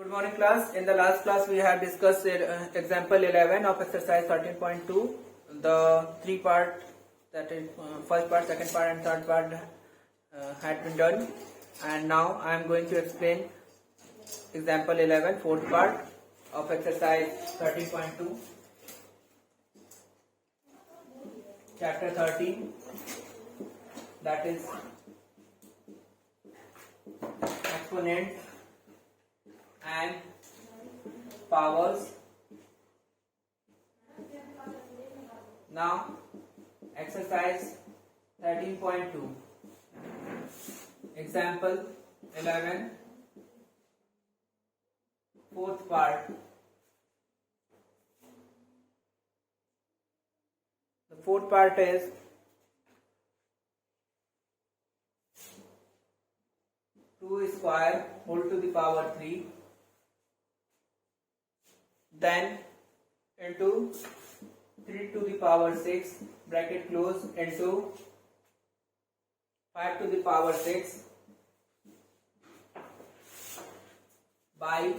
Good morning class. In the last class we have discussed example 11 of exercise 13.2. The three part, that is first part, second part and third part had been done, and now I am going to explain example 11 fourth part of exercise 13.2 chapter 13, that is exponent and powers. Now exercise 13.2 example 11 fourth part. The fourth part is 2 square whole to the power 3, then into 3 to the power 6 bracket close into 5 to the power 6 by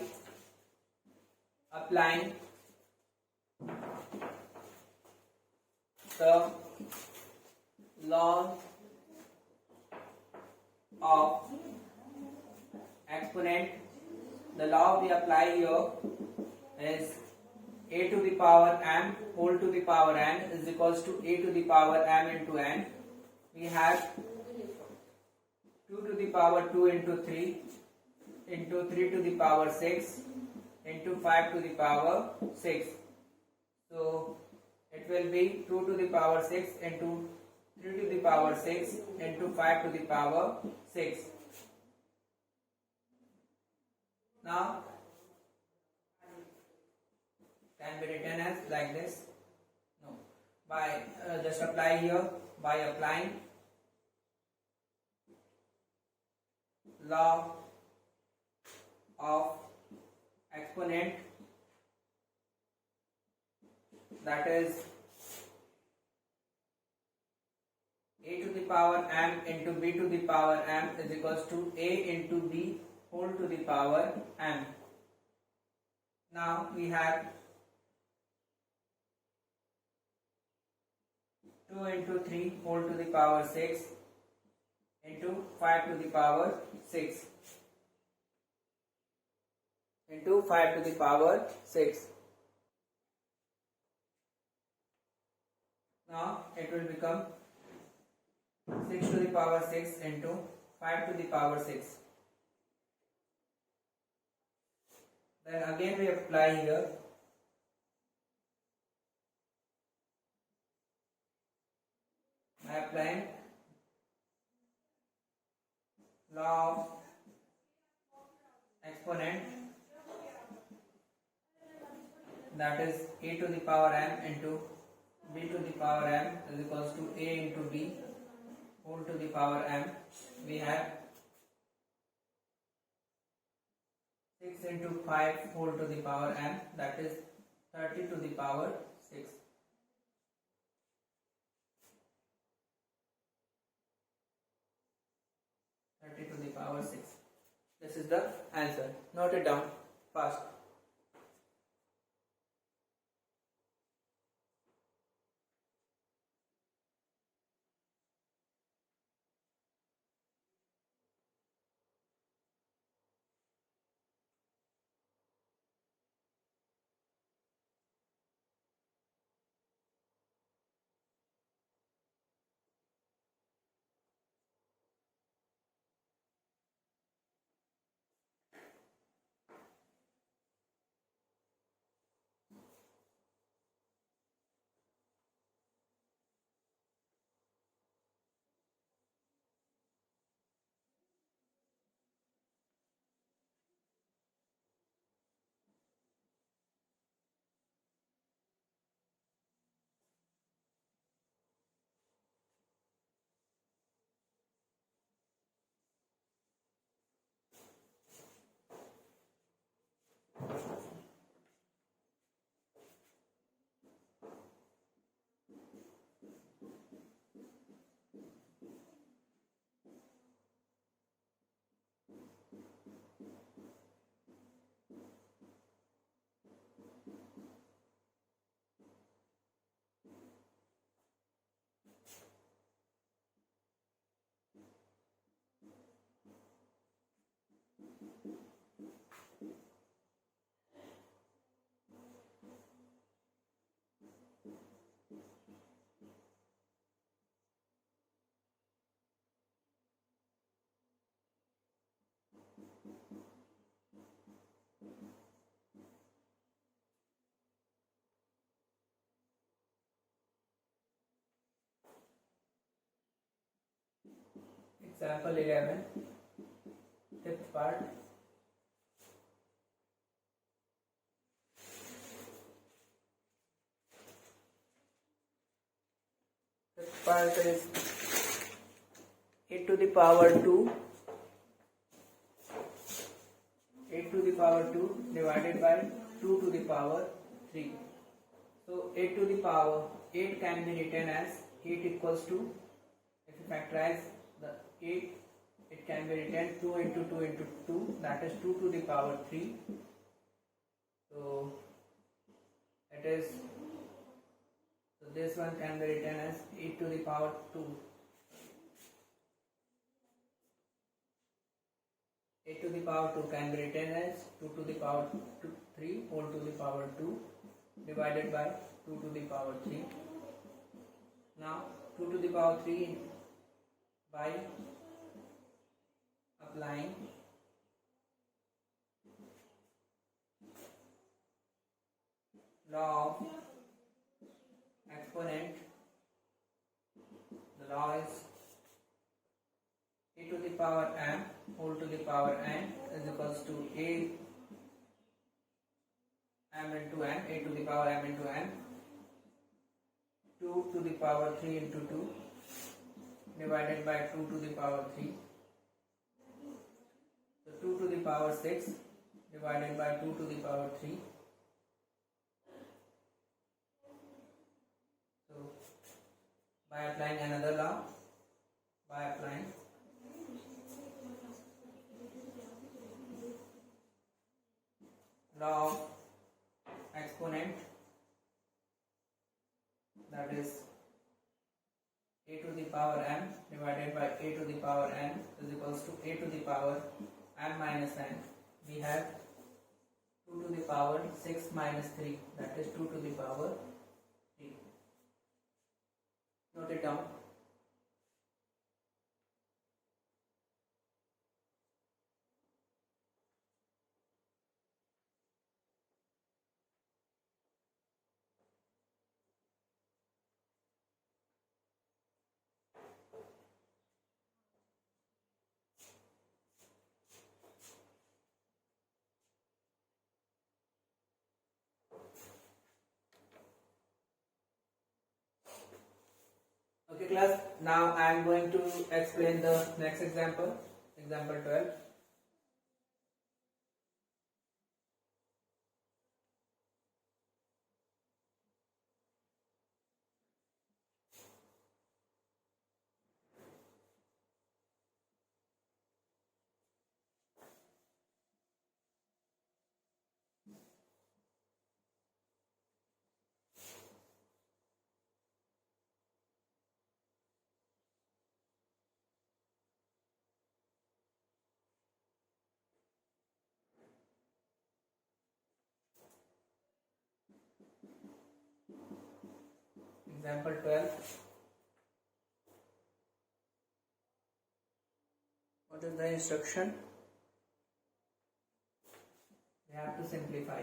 applying the law of exponent. The law we apply here is a to the power m whole to the power n is equals to a to the power m into n. We have 2 to the power 2 into 3 into 3 to the power 6 into 5 to the power 6. So it will be 2 to the power 6 into 3 to the power 6 into 5 to the power 6. Now can be written as like this. No, by just apply here by applying law of exponent, that is a to the power m into b to the power m is equals to a into b whole to the power m. Now we have 2 into 3 whole to the power 6 into 5 to the power 6 into 5 to the power 6. Now it will become 6 to the power 6 into 5 to the power 6. Then again we apply here by applying law of exponent, that is a to the power m into b to the power m is equals to a into b whole to the power m. We have 6 into 5 whole to the power m, that is 30 to the power 6. To the power 6. This is the answer. Note it down fast. Example 11, fifth part. Fifth part is 8 to the power 2. 8 to the power 2 divided by 2 to the power 3. So 8 to the power 8 can be written as 8 equals to, if you factorize the 8, it can be written 2 into 2 into 2, that is 2 to the power 3. So it is, so this one can be written as 8 to the power 2. 8 to the power 2 can be written as 2 to the power 3 whole to the power 2 divided by 2 to the power 3. Now 2 to the power 3 by applying law of exponent, the law is a to the power m whole to the power n is equals to a m into n, a to the power m into n, 2 to the power 3 into 2 divided by 2 to the power 3. So 2 to the power 6 divided by 2 to the power 3. So by applying another law, by applying law of exponent, that is a to the power m divided by a to the power n is equals to a to the power m minus n. We have 2 to the power 6 minus 3, that is 2 to the power 3. Note it down. Okay class, now I am going to explain the next example, example 12. Example 12. What is the instruction? We have to simplify.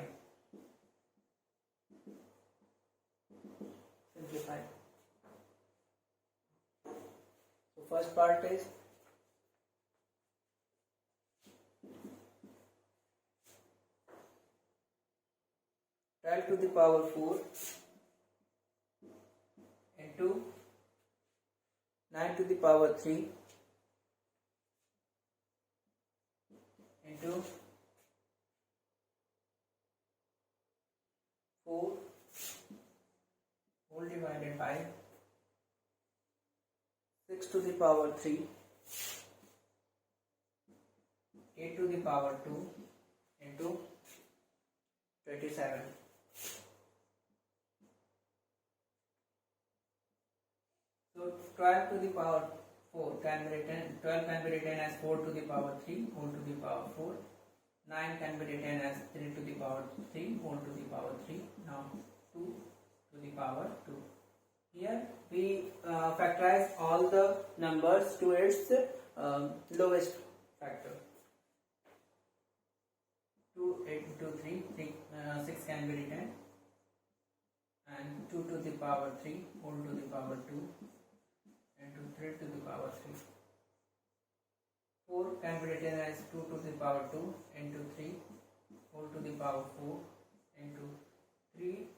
Simplify. So first part is twelve to the power 4 into 9 to the power 3 into 4 whole divided by 6 to the power 3, 8 to the power 2 into 27. So 12 to the power 4 can be written, 12 can be written as 4 to the power 3 whole to the power 4. 9 can be written as 3 to the power 3 whole to the power 3. Now 2 to the power 2. Here we factorize all the numbers to its lowest factor. 2, 8 into 3, 6 can be written, and 2 to the power 3 whole to the power 2 into 3 to the power 3. 4 can be written as 2 to the power 2 into 3 whole to the power 4 into 3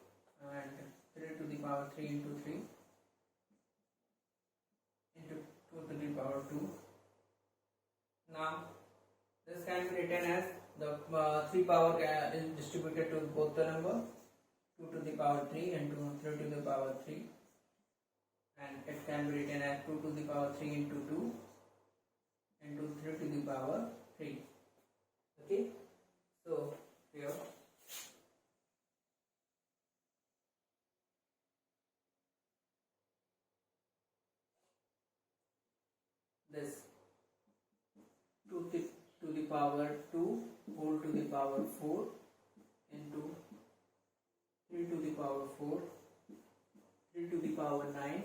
and 3 to the power 3 into 3 into 2 to the power 2. Now this can be written as the 3 power is distributed to both the number 2 to the power 3 into 3 to the power 3, and it can be written as 2 to the power 3 into 2 into 3 to the power 3. Okay, so here this 2 to the power 2 whole to the power 4 into 3 to the power 4, 3 to the power 9,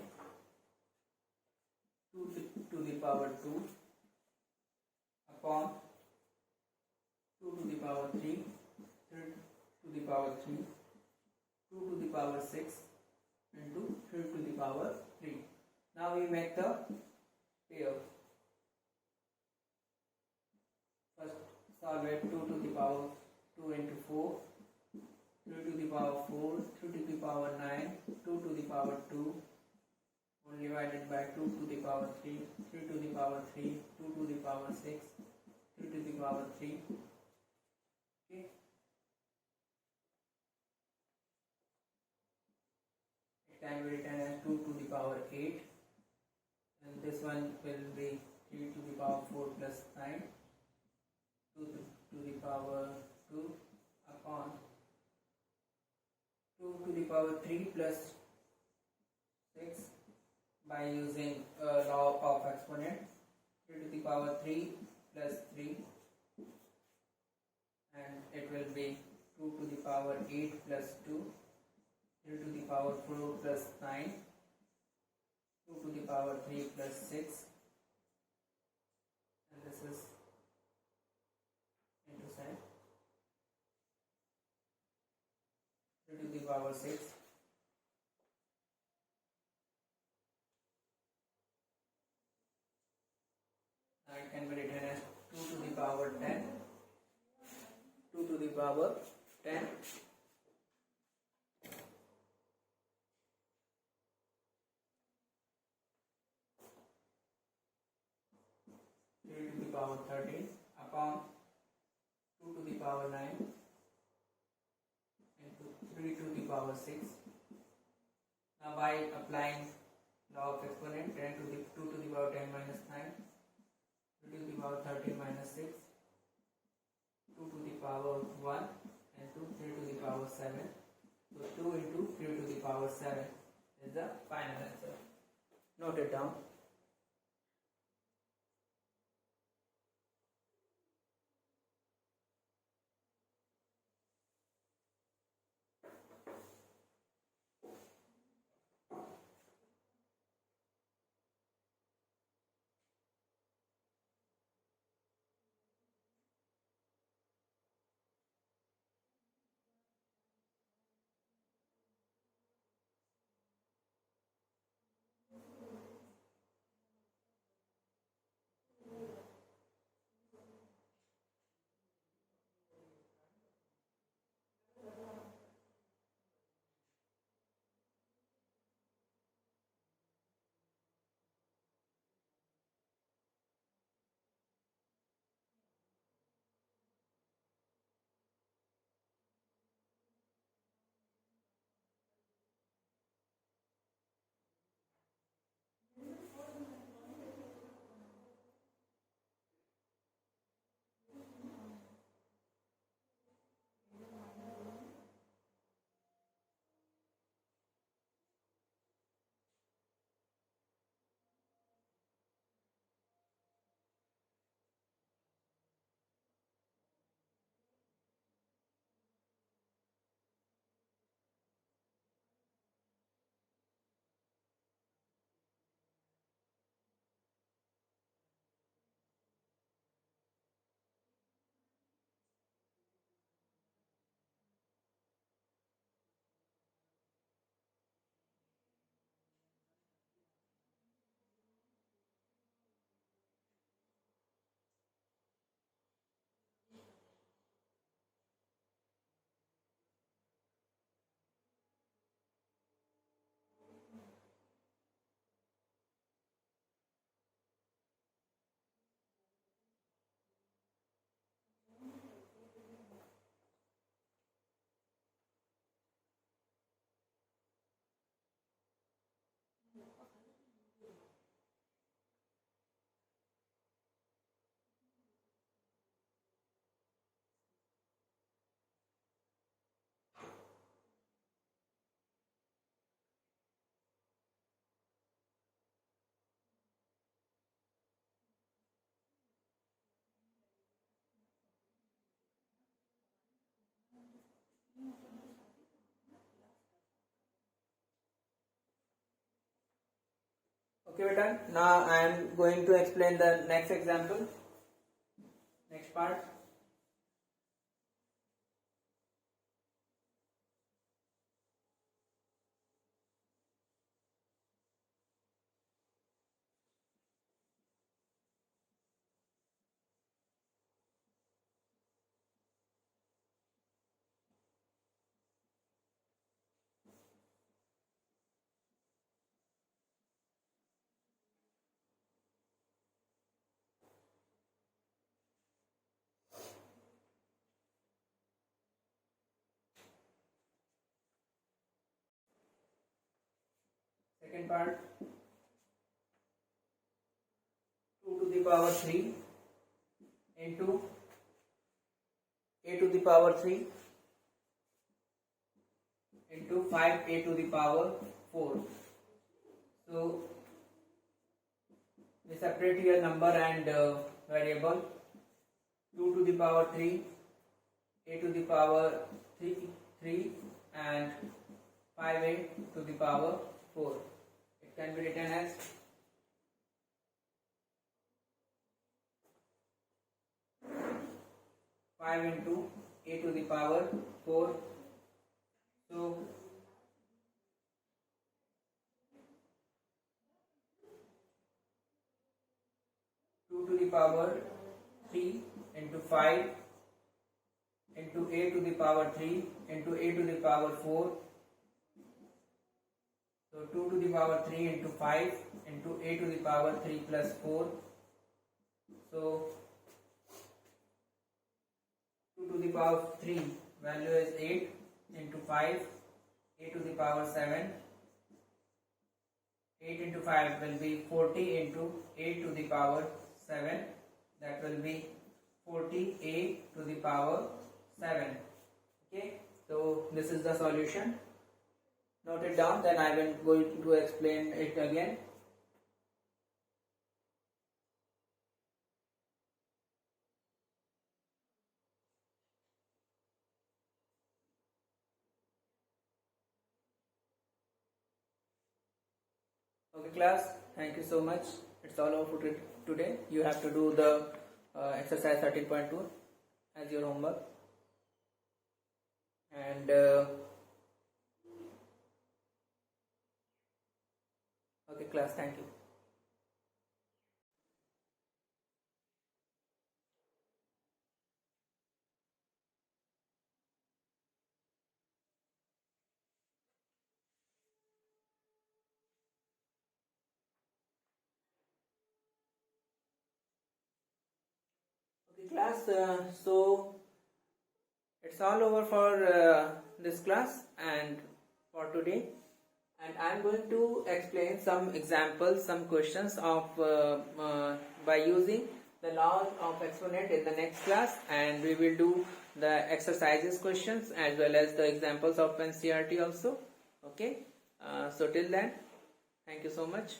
2 to the power 2 upon 2 to the power 3, 3 to the power 3, 2 to the power 6 into 3 to the power 3. Now we make the pair. First solve it. 2 to the power 2 into 4, 3 to the power 4, 3 to the power 9, 2 to the power 2, all divided by 2 to the power 3, 3 to the power 3, 2 to the power 6, 3 to the power 3. Okay. It can be written as 2 to the power 8, and this one will be 3 to the power 4 plus 9, 2 to the power 2 upon 2 to the power 3 plus 6 by using law of exponent. 3 to the power 3 plus 3, and it will be 2 to the power 8 plus 2, 3 to the power 4 plus 9, 2 to the power 3 plus 6, and this is into sign, 3 to the power 6. Now it can be written as 2 to the power 10, 2 to the power 10, 3 to the power 13 upon 2 to the power 9 into 3 to the power 6. Now by applying law of exponent, 10 to the 2 to the power 10 minus 9, 2 to the power 13 minus 6, 2 to the power 1 and 2 3 to the power 7. So 2 into 3 to the power 7 is the final answer. Note it down. Okay, beta. Now I am going to explain the next example. Next part. Second part. 2 to the power 3 into a to the power 3 into 5a to the power 4. So we separate here number and variable. 2 to the power 3, a to the power 3 and 5a to the power 4. It can be written as 5 into a to the power 4. So 2 to the power 3 into 5 into a to the power 3 into a to the power 4. So 2 to the power 3 into 5 into a to the power 3 plus 4. So 2 to the power 3 value is 8 into 5 a to the power 7. 8 into 5 will be 40 into a to the power 7. That will be 40a to the power 7. Okay, so this is the solution. Note it down, then I will going to explain it again. Okay class, thank you so much. It's all over for today. You have to do the exercise 13.2 as your homework. And okay class, thank you. Okay class, so it's all over for this class and for today, and I'm going to explain some examples, some questions of by using the laws of exponent in the next class, and we will do the exercises questions as well as the examples of NCERT also. Okay, so till then, thank you so much.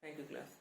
Thank you class.